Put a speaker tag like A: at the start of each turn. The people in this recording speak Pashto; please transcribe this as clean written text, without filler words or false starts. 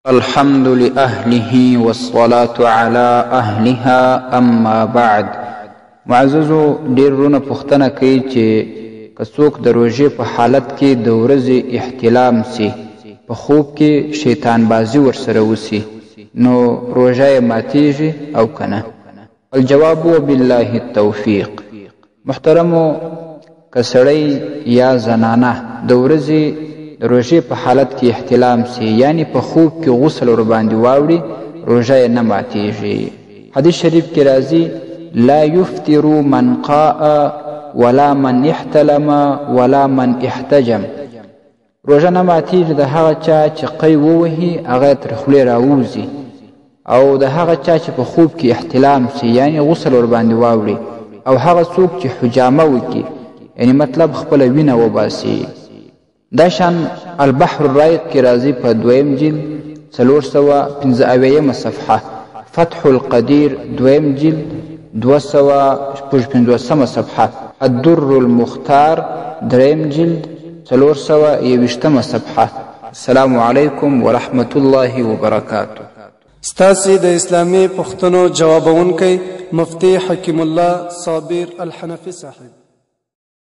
A: الحمد لأهله والصلاة على أهلها أما بعد. معززو ډیر رونه پوښتنه کوي چې که څوک د روژې په حالت کې د ورځې احتلام سي، په خوب کې شیطان بازی ورسره وسي، نو روژه یې ماتیږي او کنه؟ الجواب وبالله التوفیق. محترمو، که سړی یا زنانه د ورځې د روژې په حالت کې احتلام سي، یعنی په خوب کې غسل ور باندې واوړي، روژه یې نه ماتیږي. حدیث شریف کې راځي: لا یفطر من قاء ولا من احتلم ولا من احتجم. روژه نه ماتیږي د هغه چا چې قی ووهي، هغه تر خولې راووځي، او د هغه چا چې په خوب کې احتلام سي، یعنی غسل ور باندې واوړي، او هغه څوک چې حجامه وکړي، یعنی مطلب خپله وینه وباسي. دا شان البحر الرایق کې راځي په 2 جلد 455 صفحه، فتح القدیر 2 جلد 255 صفحه، الدر المختار 3 جلد 421 صفحه. السلام علیکم ورحمت الله وبرکاته.
B: ستاسي د اسلامي پوښتنو جوابونکی مفتی حکیم الله صابر الحنفي صاحب.